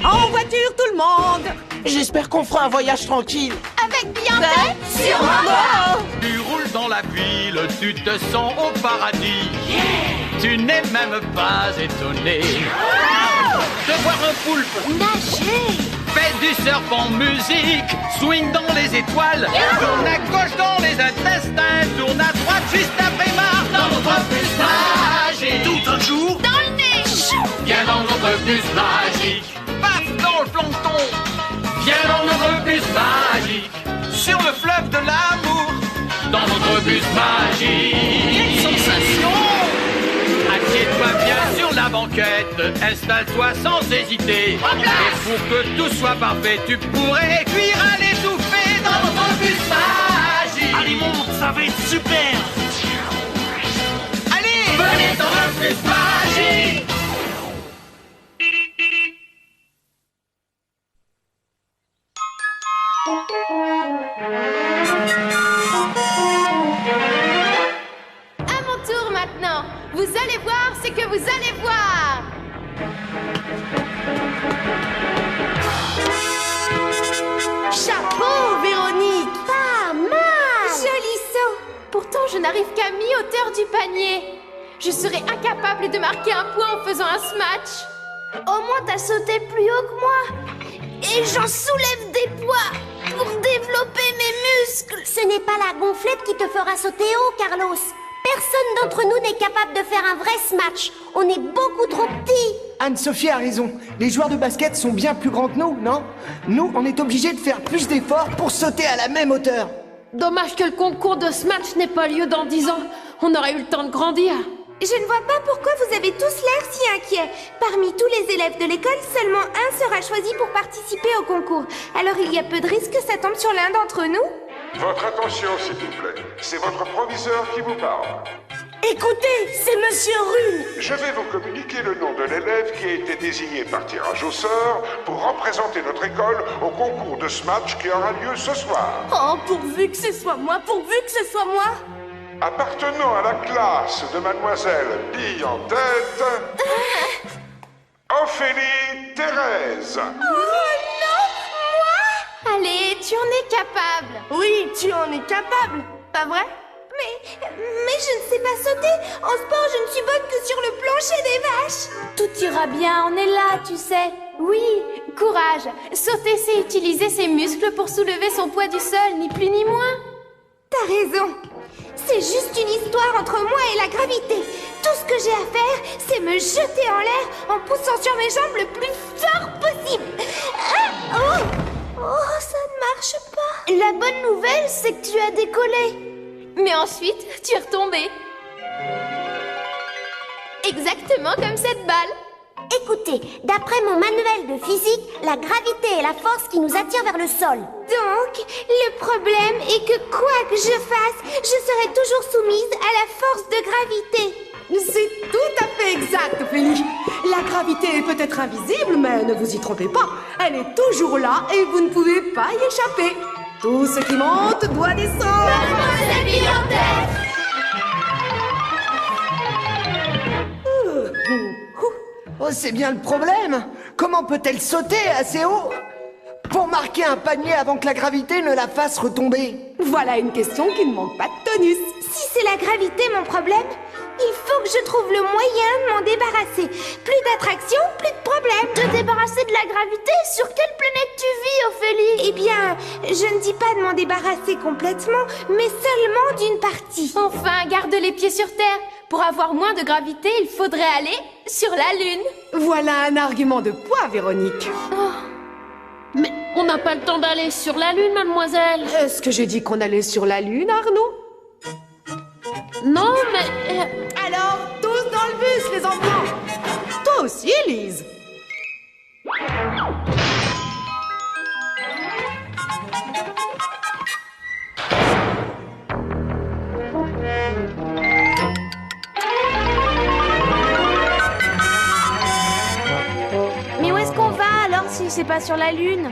En voiture, tout le monde! J'espère qu'on fera un voyage tranquille. Avec Beyoncé? Sûrement! Tu roules dans la ville, tu te sens au paradis. Tu n'es même pas étonné de voir un poulpe Nager! fait du surf en musique, swing dans les étoiles, tourne à gauche dans les intestins, tourne à droite juste après Mars dans notre bus magique. Tout un jour, Dans le nez! viens dans notre bus magique. Paf dans le plancton, viens dans notre bus magique. Sur le fleuve de l'amour, dans notre bus magique. Quelle sensation! Assieds-toi bien sur la banquette, installe-toi sans hésiter. Et pour que tout soit parfait, tu pourrais cuire à l'étouffée dans notre bus magique. Allez, monte, ça va être super! Allez, venez dans le bus magique. À mon tour maintenant. Vous allez voir ce que vous allez voir. Chapeau, Véronique! Pas mal. Joli saut. Pourtant, je n'arrive qu'à mi-hauteur du panier. Je serais incapable de marquer un point en faisant un smash. Au moins, t'as sauté plus haut que moi. Et j'en soulève des poids pour développer mes muscles. Ce n'est pas la gonflette qui te fera sauter haut, Carlos. Personne d'entre nous n'est capable de faire un vrai smash. On est beaucoup trop petits. Anne-Sophie a raison. Les joueurs de basket sont bien plus grands que nous, non? Nous, on est obligés de faire plus d'efforts pour sauter à la même hauteur. Dommage que le concours de Smash n'ait pas lieu dans 10 ans. On aurait eu le temps de grandir. Je ne vois pas pourquoi vous avez tous l'air si inquiets. Parmi tous les élèves de l'école, seulement un sera choisi pour participer au concours. Alors il y a peu de risques que ça tombe sur l'un d'entre nous. Votre attention, s'il vous plaît. C'est votre proviseur qui vous parle. Écoutez, c'est Monsieur Rune! Je vais vous communiquer le nom de l'élève qui a été désigné par tirage au sort pour représenter notre école au concours de Smash qui aura lieu ce soir. Oh, pourvu que ce soit moi, pourvu que ce soit moi! Appartenant à la classe de Mademoiselle Bille en tête, Ophélie Thérèse. Allez, tu en es capable. Oui, tu en es capable, pas vrai? Mais je ne sais pas sauter. En sport, je ne suis bonne que sur le plancher des vaches. Tout ira bien, on est là, tu sais. Oui, courage. Sauter, c'est utiliser ses muscles pour soulever son poids du sol, ni plus ni moins. T'as raison. C'est juste une histoire entre moi et la gravité. Tout ce que j'ai à faire, c'est me jeter en l'air en poussant sur mes jambes le plus fort possible. Oh, ça ne marche pas. La bonne nouvelle, c'est que tu as décollé. Mais ensuite, tu es retombé. Exactement comme cette balle. Écoutez, d'après mon manuel de physique, la gravité est la force qui nous attire vers le sol. Donc, le problème est que quoi que je fasse, je serai toujours soumise à la force de gravité. C'est tout à fait exact, Ophélie. La gravité est peut-être invisible, mais ne vous y trompez pas. Elle est toujours là et vous ne pouvez pas y échapper. Tout ce qui monte doit descendre. Mademoiselle Billantette. Oh, c'est bien le problème. Comment peut-elle sauter assez haut pour marquer un panier avant que la gravité ne la fasse retomber? Voilà une question qui ne manque pas de tonus. Si c'est la gravité mon problème, il faut que je trouve le moyen de m'en débarrasser. Plus d'attraction, plus de problème. Te débarrasser de la gravité? Sur quelle planète tu vis, Ophélie? Eh bien, je ne dis pas de m'en débarrasser complètement, mais seulement d'une partie. Enfin, garde les pieds sur terre. Pour avoir moins de gravité, il faudrait aller sur la Lune. Voilà un argument de poids, Véronique. Mais on n'a pas le temps d'aller sur la Lune, mademoiselle. Est-ce que j'ai dit qu'on allait sur la Lune, Arnaud? Non, mais... Alors, tous dans le bus, les enfants. Toi aussi, Elise. Mais où est-ce qu'on va alors si c'est pas sur la Lune?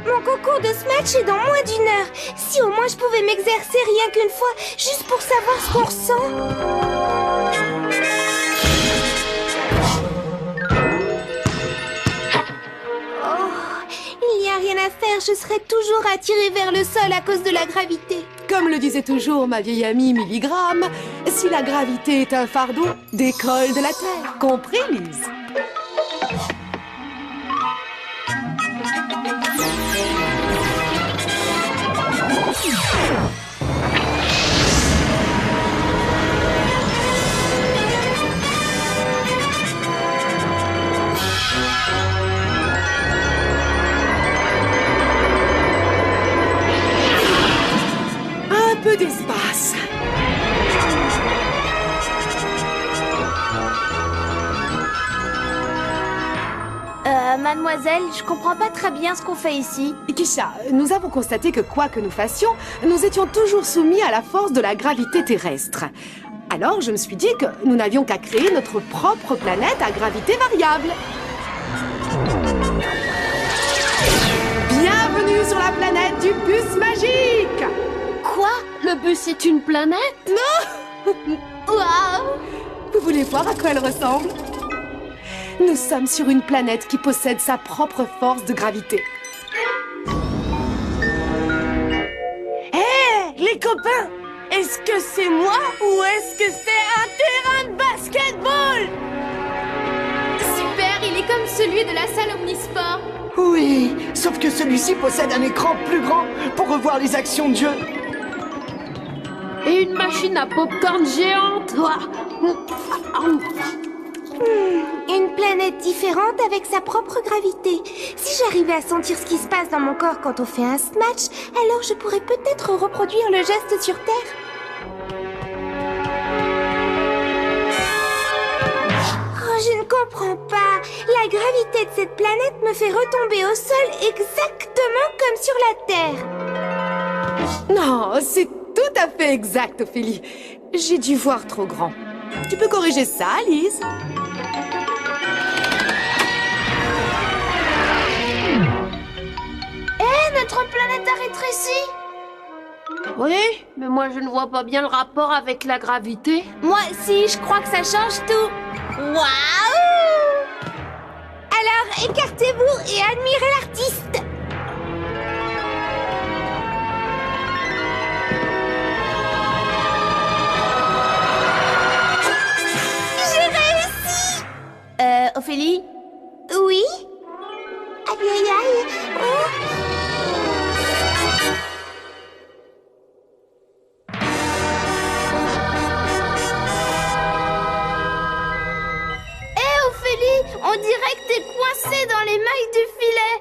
Mon concours de Smash est dans moins d'une heure. Si au moins je pouvais m'exercer rien qu'une fois, juste pour savoir ce qu'on ressent. je serai toujours attirée vers le sol à cause de la gravité. Comme le disait toujours ma vieille amie Milligram, si la gravité est un fardeau, décolle de la Terre. Compris, Lise? Un peu d'espace. Mademoiselle, je comprends pas très bien ce qu'on fait ici. Kisha, nous avons constaté que quoi que nous fassions, nous étions toujours soumis à la force de la gravité terrestre. Alors je me suis dit que nous n'avions qu'à créer notre propre planète à gravité variable. Bienvenue sur la planète du bus magique! Quoi? Le bus est une planète? Waouh! Vous voulez voir à quoi elle ressemble? Nous sommes sur une planète qui possède sa propre force de gravité. Hé, les copains! Est-ce que c'est moi ou est-ce que c'est un terrain de basketball? Super, il est comme celui de la salle Omnisport. Oui, sauf que celui-ci possède un écran plus grand pour revoir les actions de jeu. Et une machine à popcorn géante! Une planète différente avec sa propre gravité. Si j'arrivais à sentir ce qui se passe dans mon corps quand on fait un smash, alors je pourrais peut-être reproduire le geste sur Terre. Oh, je ne comprends pas. La gravité de cette planète me fait retomber au sol exactement comme sur la Terre. Non, c'est tout à fait exact, Ophélie. J'ai dû voir trop grand. Tu peux corriger ça, Lise? Notre planète a rétréci. Oui, mais moi je ne vois pas bien le rapport avec la gravité. Moi aussi, je crois que ça change tout. Waouh! Alors, écartez-vous et admirez l'artiste. J'ai réussi! Ophélie? Oui? Aïe aïe aïe! Oh. On dirait que t'es coincé dans les mailles du filet.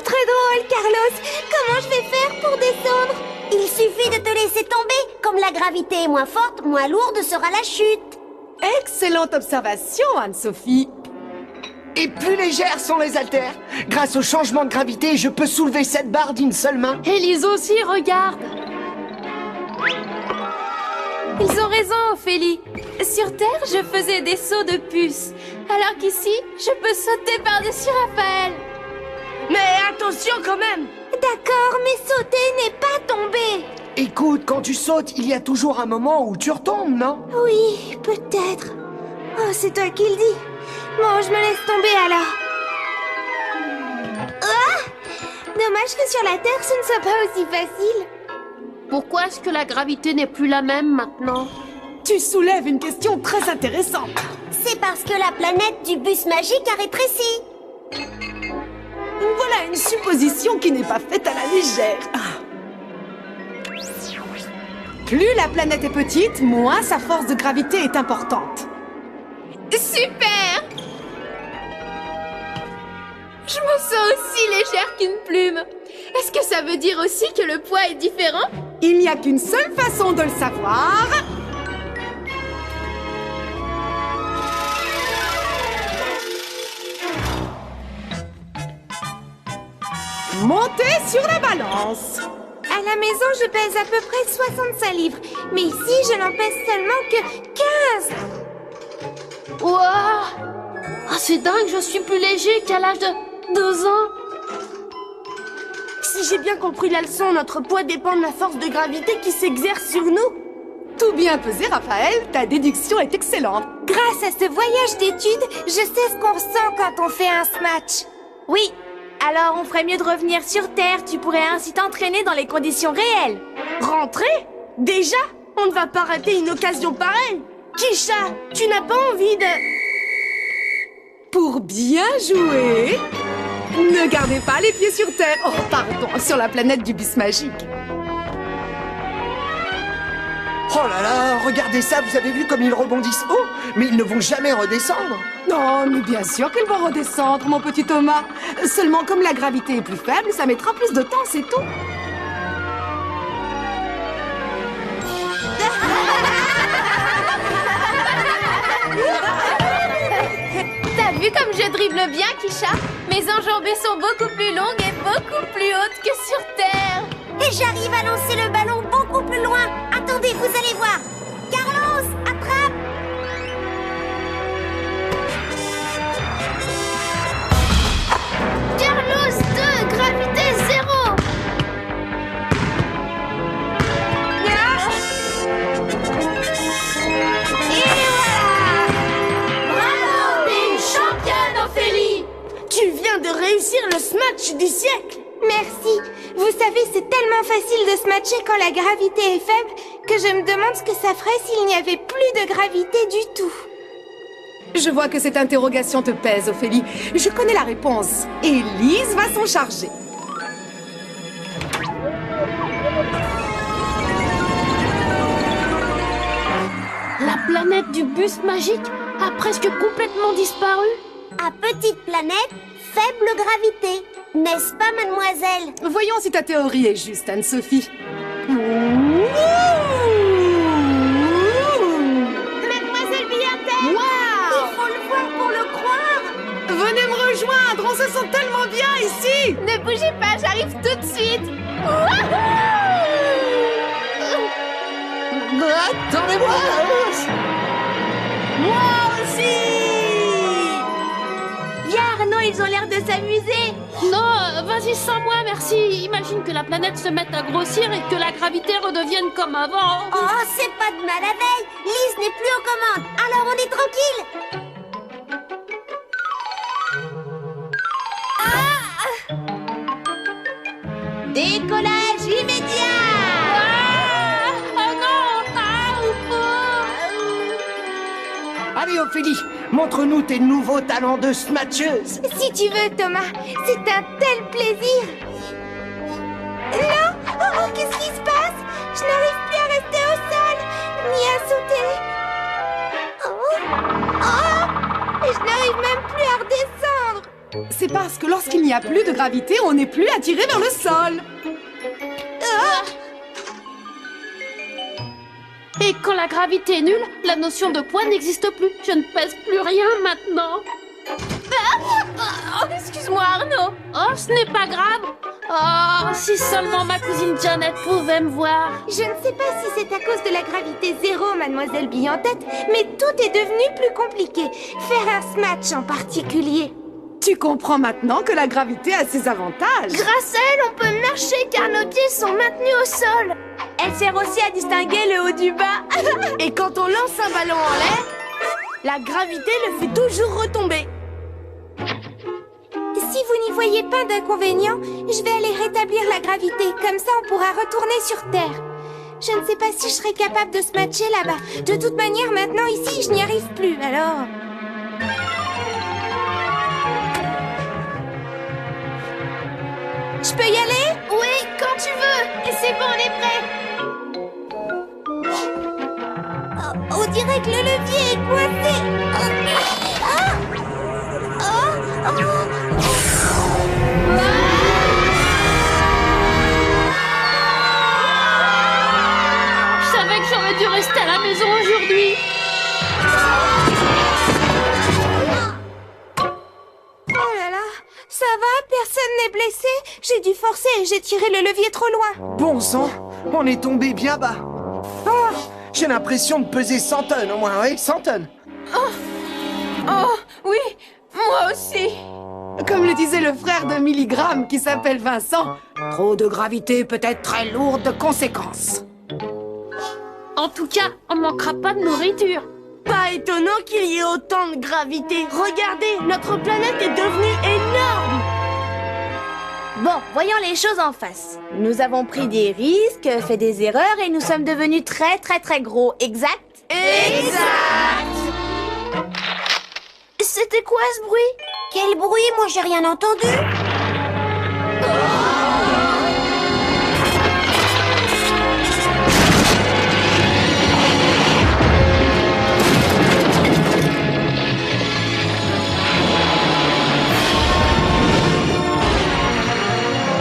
Très drôle, Carlos. Comment je vais faire pour descendre? Il suffit de te laisser tomber. Comme la gravité est moins forte, moins lourde sera la chute. Excellente observation, Anne-Sophie. Et plus légères sont les haltères. Grâce au changement de gravité, je peux soulever cette barre d'une seule main. Et Lise aussi, regarde! Ils ont raison, Ophélie. Sur Terre, je faisais des sauts de puce. Alors qu'ici, je peux sauter par-dessus Raphaël. Mais attention quand même! D'accord, mais sauter n'est pas tomber. Écoute, quand tu sautes, il y a toujours un moment où tu retombes, non? Oui, peut-être. Oh, c'est toi qui le dis. Bon, je me laisse tomber alors. Ah! Dommage que sur la Terre, ce ne soit pas aussi facile. Pourquoi est-ce que la gravité n'est plus la même maintenant? Tu soulèves une question très intéressante. C'est parce que la planète du bus magique a rétréci. Voilà une supposition qui n'est pas faite à la légère. Plus la planète est petite, moins sa force de gravité est importante. Super! Je me sens aussi légère qu'une plume. Est-ce que ça veut dire aussi que le poids est différent? Il n'y a qu'une seule façon de le savoir. Montez sur la balance. À la maison, je pèse à peu près 65 livres. Mais ici, je n'en pèse seulement que 15. Ouah! Ah, c'est dingue, je suis plus léger qu'à l'âge de 2 ans. Si j'ai bien compris la leçon, notre poids dépend de la force de gravité qui s'exerce sur nous. Tout bien pesé, Raphaël, ta déduction est excellente. Grâce à ce voyage d'études, je sais ce qu'on ressent quand on fait un smash. Oui, Alors on ferait mieux de revenir sur Terre, tu pourrais ainsi t'entraîner dans les conditions réelles. Rentrer? Déjà? On ne va pas rater une occasion pareille. Kisha, tu n'as pas envie de... Pour bien jouer, ne gardez pas les pieds sur Terre. Oh, pardon, sur la planète du bus magique. Oh là là, regardez ça, vous avez vu comme ils rebondissent haut? Mais ils ne vont jamais redescendre. Non, mais bien sûr qu'ils vont redescendre, mon petit Thomas. Seulement, comme la gravité est plus faible, ça mettra plus de temps, c'est tout. T'as vu comme je dribble bien, Kisha? Mes enjambées sont beaucoup plus longues et beaucoup plus hautes que sur Terre. Et j'arrive à lancer le ballon beaucoup plus loin. Attendez, vous allez voir. Carlos, attrape! Carlos 2, gravité 0. Et voilà! Bravo, t'es une championne, Ophélie! Tu viens de réussir le smash du siècle. Merci. Vous savez, c'est tellement facile de se matcher quand la gravité est faible que je me demande ce que ça ferait s'il n'y avait plus de gravité du tout. Je vois que cette interrogation te pèse, Ophélie. Je connais la réponse. Et Lise va s'en charger. La planète du bus magique a presque complètement disparu. À petite planète, faible gravité. N'est-ce pas, mademoiselle? Voyons si ta théorie est juste, Anne-Sophie. Mademoiselle Billantelle, Il faut le voir pour le croire. Venez me rejoindre, on se sent tellement bien ici. ne bougez pas, j'arrive tout de suite. Attendez-moi! Moi aussi. Viens Arnaud, ils ont l'air de s'amuser. Non, vas-y sans moi, merci. Imagine que la planète se mette à grossir et que la gravité redevienne comme avant. Oh, c'est pas de mal à veille. Lise n'est plus aux commandes. Alors on est tranquille. Décollage immédiat. Oh non. Allez, Ophélie, montre-nous tes nouveaux talents de smatcheuse. Si tu veux, Thomas, c'est un tel plaisir. Non, oh, qu'est-ce qui se passe? Je n'arrive plus à rester au sol, ni à sauter. Et je n'arrive même plus à redescendre. C'est parce que lorsqu'il n'y a plus de gravité, on n'est plus attiré vers le sol. Et quand la gravité est nulle, la notion de poids n'existe plus. Je ne pèse plus rien maintenant. Oh, excuse-moi, Arnaud. Oh, ce n'est pas grave. Oh, si seulement ma cousine Janet pouvait me voir. Je ne sais pas si c'est à cause de la gravité zéro, mademoiselle Bille-en-Tête, mais tout est devenu plus compliqué. Faire un smash en particulier. Tu comprends maintenant que la gravité a ses avantages. Grâce à elle, on peut marcher car nos pieds sont maintenus au sol. Elle sert aussi à distinguer le haut du bas. Et quand on lance un ballon en l'air, la gravité le fait toujours retomber. Si vous n'y voyez pas d'inconvénient, je vais aller rétablir la gravité. Comme ça, on pourra retourner sur Terre. Je ne sais pas si je serai capable de se matcher là-bas. De toute manière, maintenant, ici, je n'y arrive plus, alors... Je peux y aller? Oui, quand tu veux. Et c'est bon, on est prêt. On dirait que le levier est coincé. Je savais que j'aurais dû rester à la maison aujourd'hui. Oh là là, ça va? Personne n'est blessé? J'ai dû forcer et j'ai tiré le levier trop loin. Bon sang, on est tombé bien bas. Ah, j'ai l'impression de peser 100 tonnes au moins, oui, 100 tonnes. Oh, oui, moi aussi. Comme le disait le frère de Milligramme qui s'appelle Vincent, trop de gravité peut être très lourde de conséquences. En tout cas, on manquera pas de nourriture. Pas étonnant qu'il y ait autant de gravité. Regardez, notre planète est devenue énorme. Bon, voyons les choses en face. Nous avons pris des risques, fait des erreurs et nous sommes devenus très gros, exact? Exact. C'était quoi ce bruit? Quel bruit? Moi, j'ai rien entendu.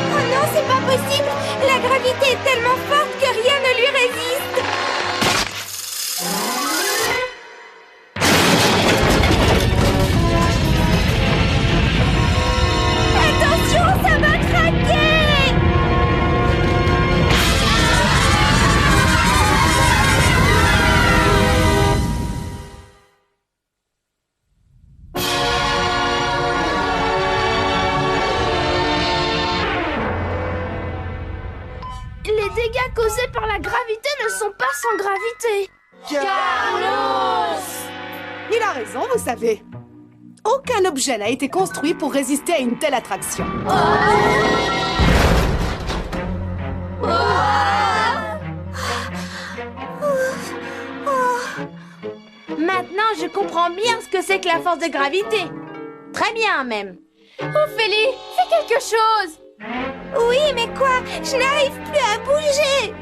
Oh non, c'est pas possible. La gravité est tellement forte que rien ne lui résiste. Attention, ça va craquer! Les dégâts causés par la gravité ne sont pas sans gravité. Carlos! Il a raison, vous savez. Aucun objet n'a été construit pour résister à une telle attraction. Maintenant, je comprends bien ce que c'est que la force de gravité. Très bien, même. Ophélie, fais quelque chose! Oui, mais quoi? Je n'arrive plus à bouger!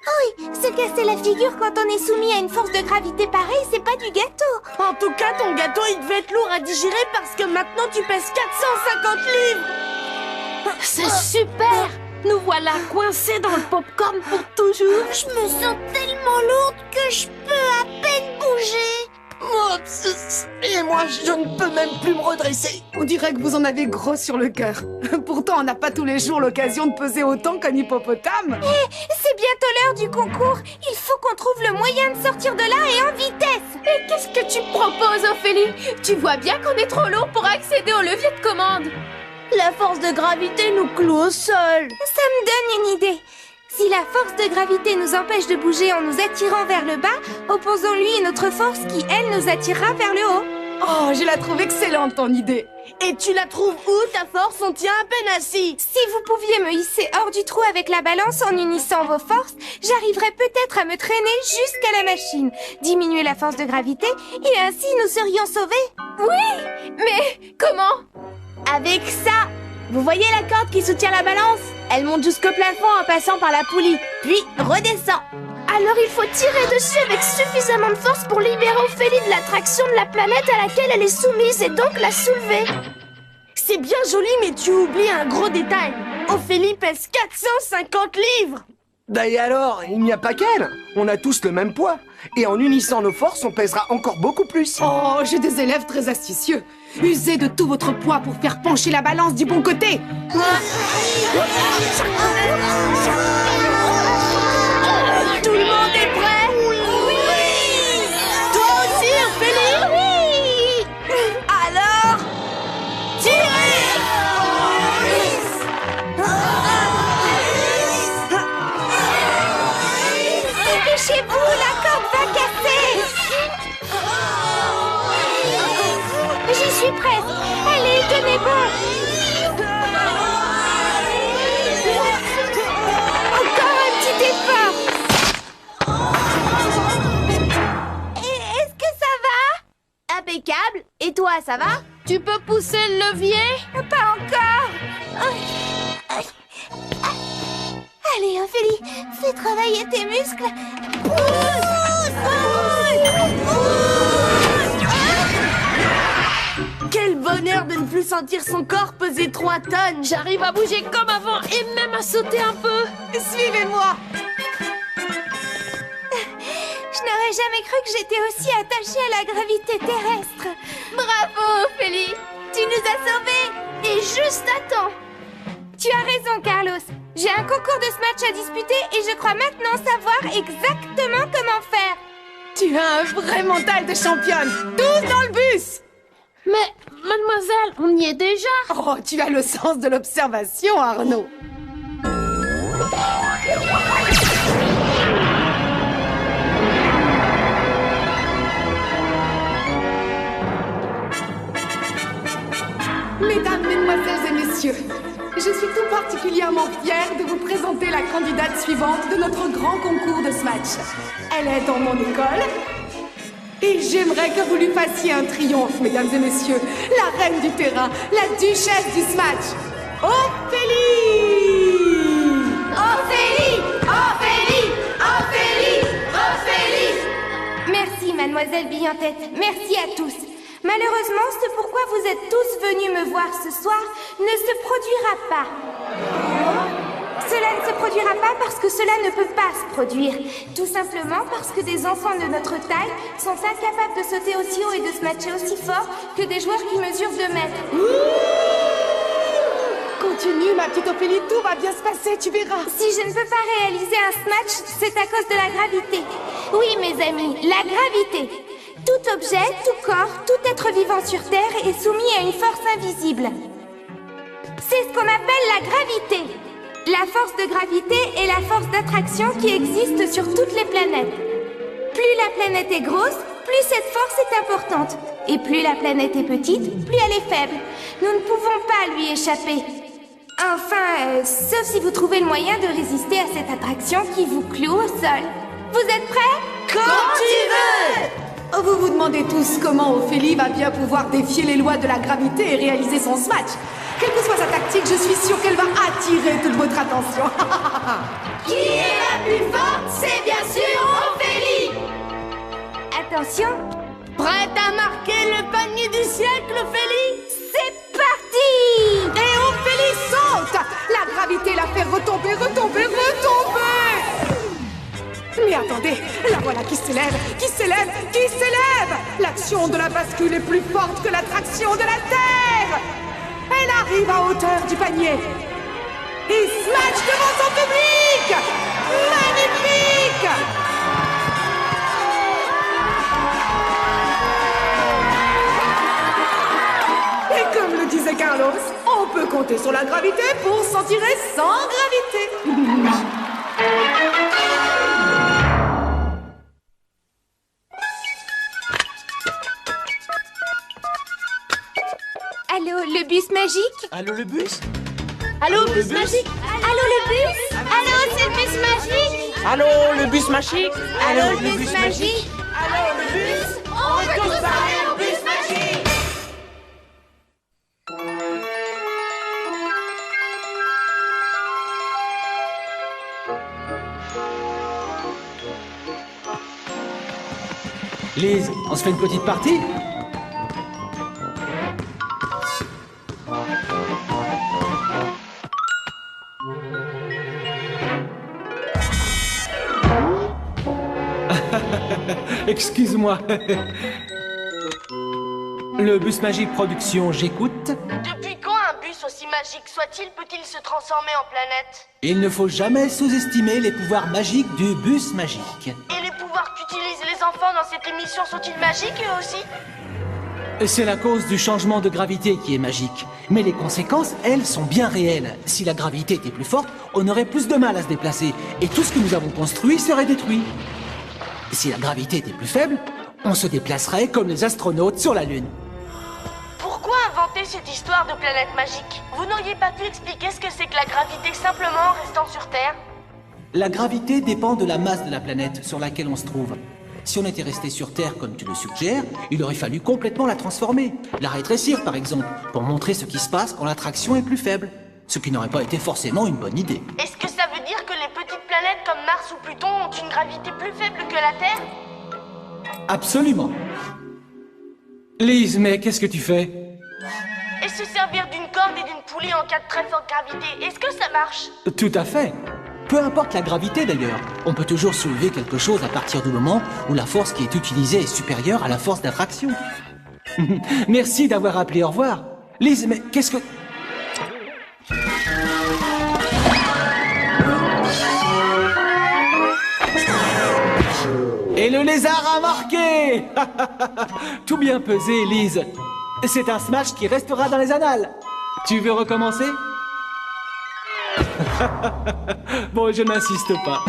Oui, se casser la figure quand on est soumis à une force de gravité pareille, c'est pas du gâteau! En tout cas, ton gâteau, il devait être lourd à digérer parce que maintenant, tu pèses 450 livres. C'est super! Nous voilà coincés dans le popcorn pour toujours. Je me sens tellement lourde que je peux à peine bouger. Et moi, je ne peux même plus me redresser. On dirait que vous en avez gros sur le cœur. Pourtant, on n'a pas tous les jours l'occasion de peser autant qu'un hippopotame. C'est bientôt l'heure du concours! Il faut qu'on trouve le moyen de sortir de là et en vitesse! Et qu'est-ce que tu proposes, Ophélie? Tu vois bien qu'on est trop lourd pour accéder au levier de commande. La force de gravité nous cloue au sol. Ça me donne une idée! Si la force de gravité nous empêche de bouger en nous attirant vers le bas, opposons-lui une autre force qui, elle, nous attirera vers le haut. Oh, je la trouve excellente, ton idée. Et tu la trouves où, ta force? On tient à peine assis. Si vous pouviez me hisser hors du trou avec la balance en unissant vos forces, j'arriverais peut-être à me traîner jusqu'à la machine, diminuer la force de gravité, et ainsi nous serions sauvés. Oui, mais comment? Avec ça, vous voyez la corde qui soutient la balance? Elle monte jusqu'au plafond en passant par la poulie, puis redescend. Alors il faut tirer dessus avec suffisamment de force pour libérer Ophélie de l'attraction de la planète à laquelle elle est soumise et donc la soulever. C'est bien joli, mais tu oublies un gros détail. Ophélie pèse 450 livres. Bah et alors, il n'y a pas qu'elle. On a tous le même poids. Et en unissant nos forces, on pèsera encore beaucoup plus. Oh, j'ai des élèves très astucieux. Usez de tout votre poids pour faire pencher la balance du bon côté. Tout le monde est prêt? Oui. Toi aussi, Ophélie? Oui. Alors, tirez! Dépêchez-vous, la corde va casser! J'y suis prête! Allez, tenez bon! Encore un petit effort! Est-ce que ça va? Impeccable. Et toi, ça va? Tu peux pousser le levier? Pas encore! Allez, Ophélie, fais travailler tes muscles! Quel bonheur de ne plus sentir son corps peser 3 tonnes. J'arrive à bouger comme avant et même à sauter un peu. Suivez-moi. Je n'aurais jamais cru que j'étais aussi attachée à la gravité terrestre! Bravo, Ophélie. Tu nous as sauvés! Et juste à temps. Tu as raison, Carlos. J'ai un concours de Smash à disputer et je crois maintenant savoir exactement comment faire. Tu as un vrai mental de championne. Tous dans le bus. Mais, mademoiselle, on y est déjà. Oh, tu as le sens de l'observation, Arnaud. Mesdemoiselles et messieurs, je suis tout particulièrement fière de vous présenter la candidate suivante de notre grand concours de Smash. Elle est dans mon école et j'aimerais que vous lui fassiez un triomphe, mesdames et messieurs. La reine du terrain, la duchesse du Smash, Ophélie! Ophélie! Ophélie! Ophélie! Ophélie! Merci, mademoiselle Billantette. Merci à tous. Malheureusement, ce pourquoi vous êtes tous venus me voir ce soir ne se produira pas. Cela ne se produira pas parce que cela ne peut pas se produire. Tout simplement parce que des enfants de notre taille sont incapables de sauter aussi haut et de se matcher aussi fort que des joueurs qui mesurent 2 mètres. Continue, ma petite Ophélie, tout va bien se passer, tu verras. Si je ne peux pas réaliser un smash, c'est à cause de la gravité. Oui, mes amis, la gravité. Tout objet, tout corps, tout être vivant sur Terre est soumis à une force invisible. C'est ce qu'on appelle la gravité. La force de gravité est la force d'attraction qui existe sur toutes les planètes. Plus la planète est grosse, plus cette force est importante. Et plus la planète est petite, plus elle est faible. Nous ne pouvons pas lui échapper. Enfin, sauf si vous trouvez le moyen de résister à cette attraction qui vous cloue au sol. Vous êtes prêts? Quand tu veux! Vous vous demandez tous comment Ophélie va bien pouvoir défier les lois de la gravité et réaliser son smash. Quelle que soit sa tactique, je suis sûre qu'elle va attirer toute votre attention. Qui est la plus forte? C'est bien sûr Ophélie! Attention! Prête à marquer le panier du siècle, Ophélie? C'est parti! Et Ophélie saute! La gravité la fait retomber, retomber, retomber! Mais attendez, la voilà qui s'élève, qui s'élève, qui s'élève! L'action de la bascule est plus forte que l'attraction de la Terre! Elle arrive à hauteur du panier et smash devant son public! Magnifique! Et comme le disait Carlos, on peut compter sur la gravité pour s'en tirer sans gravité. Allô, le bus magique? Allô, le bus? Allô, bus magique? Allô, le bus? Allô, c'est le bus magique? Allô, le bus magique? Allô, le bus magique? Allô, le bus? On veut tous parler au bus magique! Lise, on se fait une petite partie? Excuse-moi. Le bus magique production, j'écoute. Depuis quand un bus aussi magique soit-il peut-il se transformer en planète? Il ne faut jamais sous-estimer les pouvoirs magiques du bus magique. Et les pouvoirs qu'utilisent les enfants dans cette émission sont-ils magiques eux aussi? C'est la cause du changement de gravité qui est magique. Mais les conséquences, elles, sont bien réelles. Si la gravité était plus forte, on aurait plus de mal à se déplacer. Et tout ce que nous avons construit serait détruit. Si la gravité était plus faible, on se déplacerait comme les astronautes sur la Lune. Pourquoi inventer cette histoire de planète magique? Vous n'auriez pas pu expliquer ce que c'est que la gravité simplement en restant sur Terre? La gravité dépend de la masse de la planète sur laquelle on se trouve. Si on était resté sur Terre comme tu le suggères, il aurait fallu complètement la transformer. La rétrécir par exemple, pour montrer ce qui se passe quand l'attraction est plus faible. Ce qui n'aurait pas été forcément une bonne idée. Est-ce que ça veut dire que les petites planètes comme Mars ou Pluton ont une gravité plus faible que la Terre? Absolument. Lise, mais qu'est-ce que tu fais? Et se servir d'une corde et d'une poulie en cas de très forte gravité, est-ce que ça marche? Tout à fait. Peu importe la gravité d'ailleurs, on peut toujours soulever quelque chose à partir du moment où la force qui est utilisée est supérieure à la force d'attraction. Merci d'avoir appelé, au revoir. Lise, mais qu'est-ce que... Et le lézard a marqué. Tout bien pesé, Lise. C'est un smash qui restera dans les annales. Tu veux recommencer? Bon, je n'insiste pas.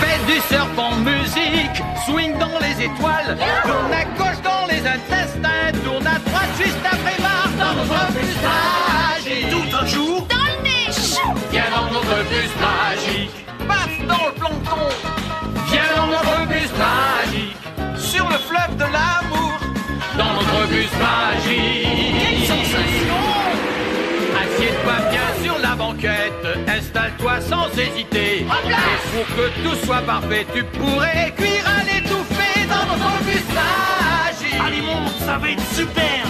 Faites du surf en musique swing dans les étoiles, tourne à gauche dans les intestins, tourne à droite juste après marche dans notre bus magique. Tout un jour, Dans le nez, chou! viens dans notre bus magique. Paf dans le plancton, viens dans notre bus magique. Sur le fleuve de l'amour, dans notre bus magique. Quelle sensation! Assieds-toi bien sur la banquette, installe-toi sans hésiter. Et pour que tout soit parfait, tu pourrais cuire à l'étouffée dans notre bus magique. Allez, monte, ça va être super.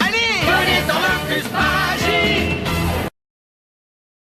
Allez, venez dans le bus magique.